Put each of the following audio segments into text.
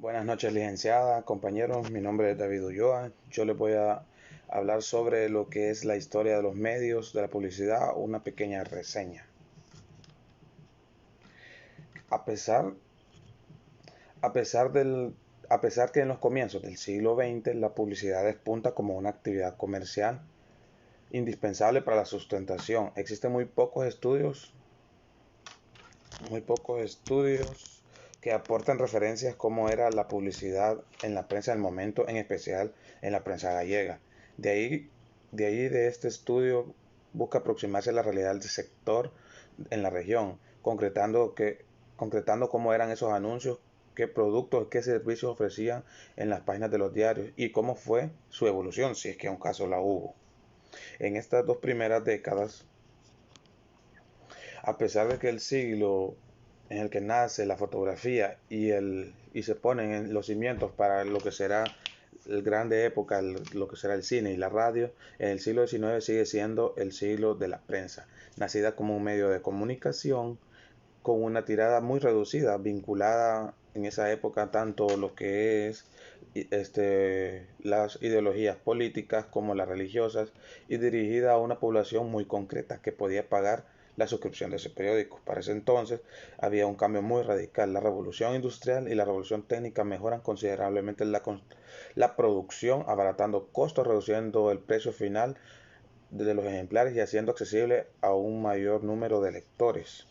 Buenas noches, licenciada, compañeros. Mi nombre es David Ulloa. Yo les voy a hablar sobre lo que es la historia de los medios, de la publicidad, una pequeña reseña. A pesar, a pesar del, a pesar que en los comienzos del siglo XX la publicidad despunta como una actividad comercial indispensable para la sustentación, existen muy pocos estudios que aportan referencias cómo era la publicidad en la prensa del momento, en especial en la prensa gallega. De ahí, de este estudio busca aproximarse a la realidad del sector en la región, concretando cómo eran esos anuncios, qué productos, qué servicios ofrecían en las páginas de los diarios y cómo fue su evolución, si es que un caso la hubo. En estas dos primeras décadas, a pesar de que el siglo en el que nace la fotografía y se ponen en los cimientos para lo que será la grande época, lo que será el cine y la radio, en el siglo XIX sigue siendo el siglo de la prensa, nacida como un medio de comunicación con una tirada muy reducida, vinculada en esa época tanto lo que es las ideologías políticas como las religiosas y dirigida a una población muy concreta que podía pagar la suscripción de ese periódico. Para ese entonces había un cambio muy radical. La revolución industrial y la revolución técnica mejoran considerablemente la producción, abaratando costos, reduciendo el precio final de los ejemplares y haciendo accesible a un mayor número de lectores.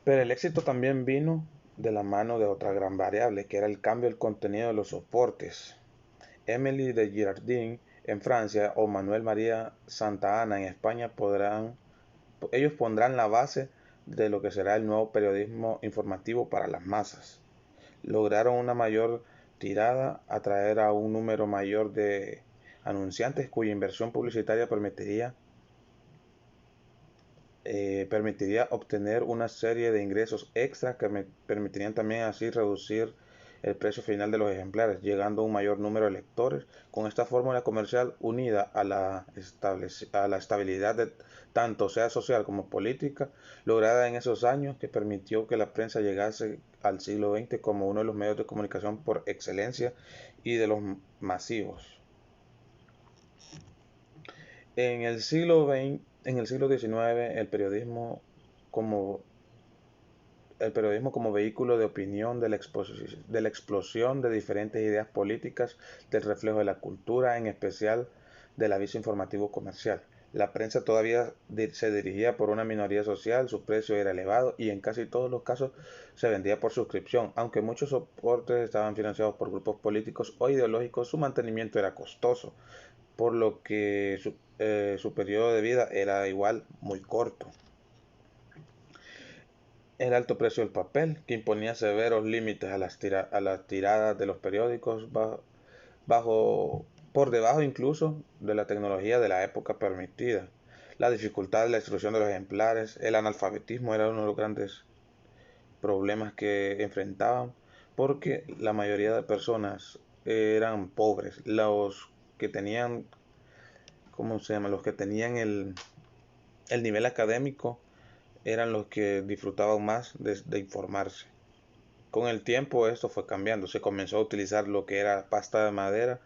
Pero el éxito también vino de la mano de otra gran variable, que era el cambio del contenido de los soportes. Emily de Girardin en Francia o Manuel María Santa Ana en España ellos pondrán la base de lo que será el nuevo periodismo informativo para las masas. Lograron una mayor tirada, atraer a un número mayor de anunciantes cuya inversión publicitaria permitiría obtener una serie de ingresos extras que me permitirían también así reducir el precio final de los ejemplares, llegando a un mayor número de lectores. Con esta fórmula comercial unida a la estabilidad tanto sea social como política, lograda en esos años, que permitió que la prensa llegase al siglo XX como uno de los medios de comunicación por excelencia y de los masivos. En el siglo XIX, como el periodismo como vehículo de opinión de la explosión de diferentes ideas políticas, del reflejo de la cultura, en especial del aviso informativo comercial. La prensa todavía se dirigía por una minoría social, su precio era elevado y en casi todos los casos se vendía por suscripción. Aunque muchos soportes estaban financiados por grupos políticos o ideológicos, su mantenimiento era costoso, por lo que su periodo de vida era igual muy corto. El alto precio del papel, que imponía severos límites a las tiradas de los periódicos, por debajo incluso de la tecnología de la época permitida. La dificultad de la instrucción de los ejemplares, el analfabetismo era uno de los grandes problemas que enfrentaban, porque la mayoría de personas eran pobres. Los que tenían, ¿cómo se llama? Los que tenían el nivel académico eran los que disfrutaban más de informarse. Con el tiempo esto fue cambiando, se comenzó a utilizar lo que era pasta de madera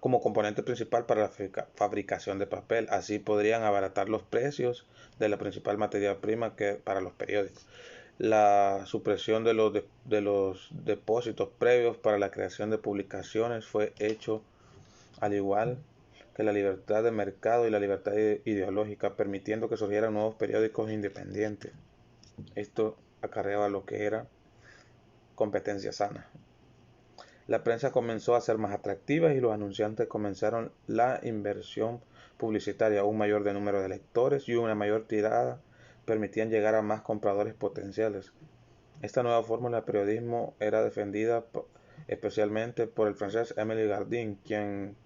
como componente principal para la fabricación de papel. Así podrían abaratar los precios de la principal materia prima que para los periódicos. La supresión de los depósitos previos para la creación de publicaciones fue hecho al igual que la libertad de mercado y la libertad ideológica, permitiendo que surgieran nuevos periódicos independientes. Esto acarreaba lo que era competencia sana. La prensa comenzó a ser más atractiva y los anunciantes comenzaron la inversión publicitaria. Un mayor de número de lectores y una mayor tirada permitían llegar a más compradores potenciales. Esta nueva fórmula de periodismo era defendida especialmente por el francés Émile Gardin, quien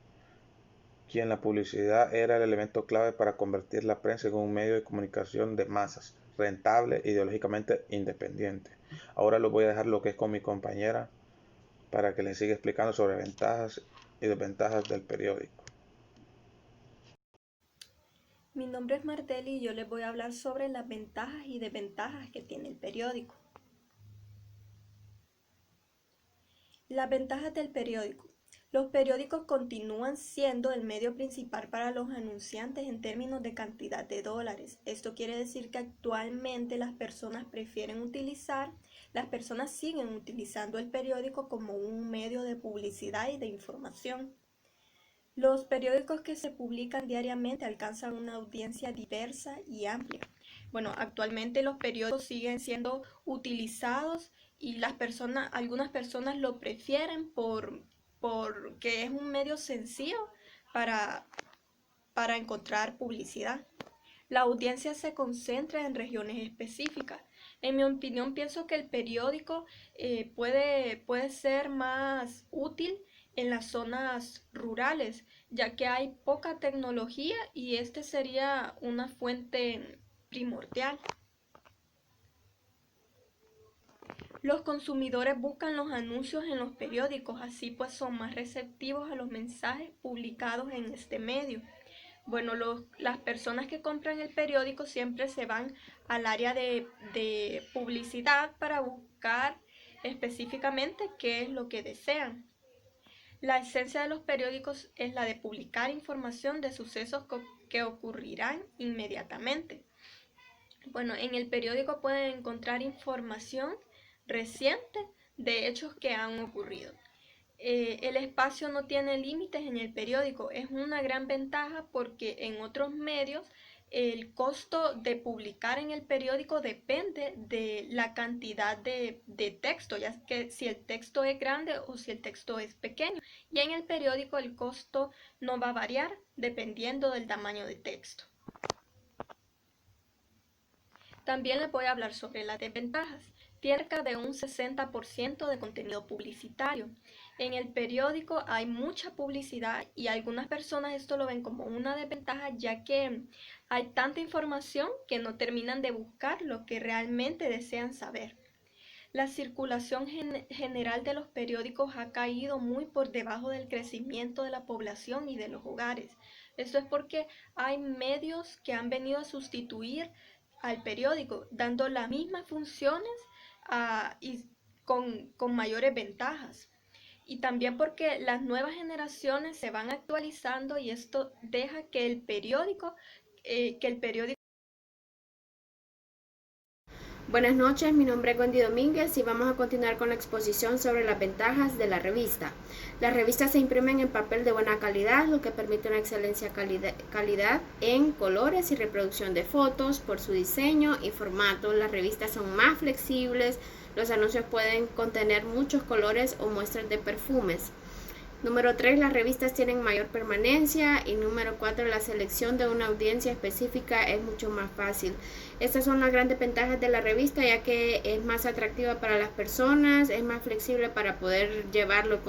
la publicidad era el elemento clave para convertir la prensa en un medio de comunicación de masas, rentable e ideológicamente independiente. Ahora lo voy a dejar lo que es con mi compañera para que les siga explicando sobre ventajas y desventajas del periódico. Mi nombre es Marteli y yo les voy a hablar sobre las ventajas y desventajas que tiene el periódico. Las ventajas del periódico. Los periódicos continúan siendo el medio principal para los anunciantes en términos de cantidad de dólares. Esto quiere decir que actualmente las personas siguen utilizando el periódico como un medio de publicidad y de información. Los periódicos que se publican diariamente alcanzan una audiencia diversa y amplia. Bueno, actualmente los periódicos siguen siendo utilizados y algunas personas lo prefieren porque es un medio sencillo para, para encontrar publicidad. La audiencia se concentra en regiones específicas. En mi opinión, pienso que el periódico puede ser más útil en las zonas rurales, ya que hay poca tecnología y este sería una fuente primordial. Los consumidores buscan los anuncios en los periódicos, así pues son más receptivos a los mensajes publicados en este medio. Bueno, las personas que compran el periódico siempre se van al área de publicidad para buscar específicamente qué es lo que desean. La esencia de los periódicos es la de publicar información de sucesos que ocurrirán inmediatamente. Bueno, en el periódico pueden encontrar información reciente de hechos que han ocurrido. El espacio no tiene límites en el periódico, es una gran ventaja porque en otros medios el costo de publicar en el periódico depende de la cantidad de texto, ya que si el texto es grande o si el texto es pequeño. Y en el periódico el costo no va a variar dependiendo del tamaño de texto. También les voy a hablar sobre las desventajas. Cerca de un 60% de contenido publicitario. En el periódico hay mucha publicidad y algunas personas esto lo ven como una desventaja, ya que hay tanta información que no terminan de buscar lo que realmente desean saber. La circulación general de los periódicos ha caído muy por debajo del crecimiento de la población y de los hogares. Esto es porque hay medios que han venido a sustituir al periódico, dando las mismas funciones y con mayores ventajas. Y también porque las nuevas generaciones se van actualizando y esto deja que el periódico Buenas noches, mi nombre es Wendy Domínguez y vamos a continuar con la exposición sobre las ventajas de la revista. Las revistas se imprimen en papel de buena calidad, lo que permite una excelente calidad en colores y reproducción de fotos. Por su diseño y formato, las revistas son más flexibles, los anuncios pueden contener muchos colores o muestras de perfumes. Número 3, las revistas tienen mayor permanencia. Y número 4, la selección de una audiencia específica es mucho más fácil. Estas son las grandes ventajas de la revista, ya que es más atractiva para las personas, es más flexible para poder llevarlo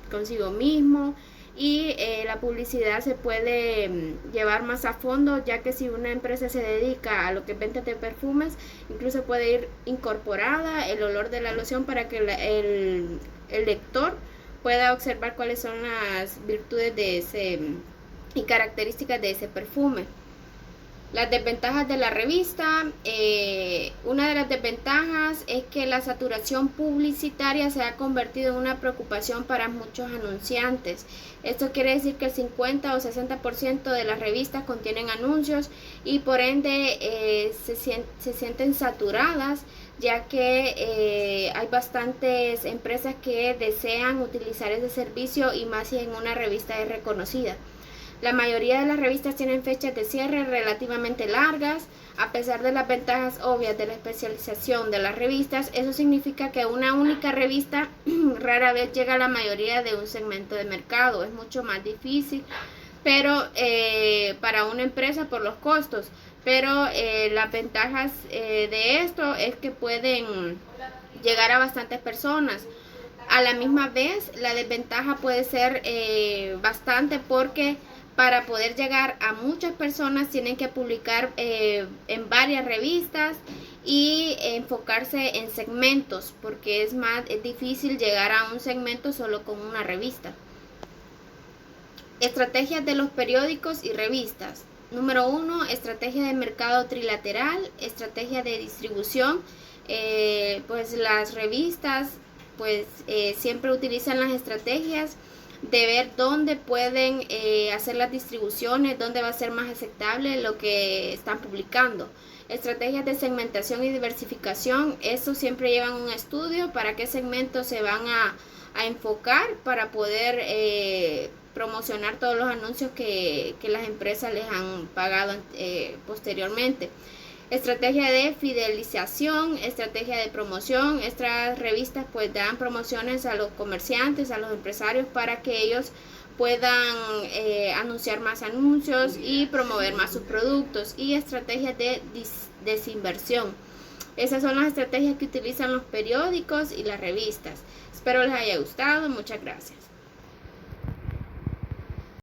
consigo mismo. Y la publicidad se puede llevar más a fondo, ya que si una empresa se dedica a lo que es venta de perfumes, incluso puede ir incorporada el olor de la loción para que el lector pueda observar cuáles son las virtudes de ese y características de ese perfume. Las desventajas de la revista. Una de las desventajas es que la saturación publicitaria se ha convertido en una preocupación para muchos anunciantes. Esto quiere decir que el 50 o 60% de las revistas contienen anuncios y por ende se sienten saturadas, ya que hay bastantes empresas que desean utilizar ese servicio y más si en una revista es reconocida. La mayoría de las revistas tienen fechas de cierre relativamente largas. A pesar de las ventajas obvias de la especialización de las revistas, eso significa que una única revista rara vez llega a la mayoría de un segmento de mercado. Es mucho más difícil, pero para una empresa por los costos. Pero las ventajas de esto es que pueden llegar a bastantes personas. A la misma vez, la desventaja puede ser bastante porque para poder llegar a muchas personas tienen que publicar en varias revistas y enfocarse en segmentos, porque es difícil llegar a un segmento solo con una revista. Estrategias de los periódicos y revistas. Número 1, estrategia de mercado trilateral, estrategia de distribución. Pues las revistas pues siempre utilizan las estrategias de ver dónde pueden hacer las distribuciones, dónde va a ser más aceptable lo que están publicando. Estrategias de segmentación y diversificación, eso siempre llevan un estudio para qué segmentos se van a enfocar para poder promocionar todos los anuncios que las empresas les han pagado posteriormente. Estrategia de fidelización, estrategia de promoción. Estas revistas pues dan promociones a los comerciantes, a los empresarios para que ellos puedan anunciar más anuncios y promover más sus productos. Y estrategias de desinversión. Esas son las estrategias que utilizan los periódicos y las revistas. Espero les haya gustado. Muchas gracias.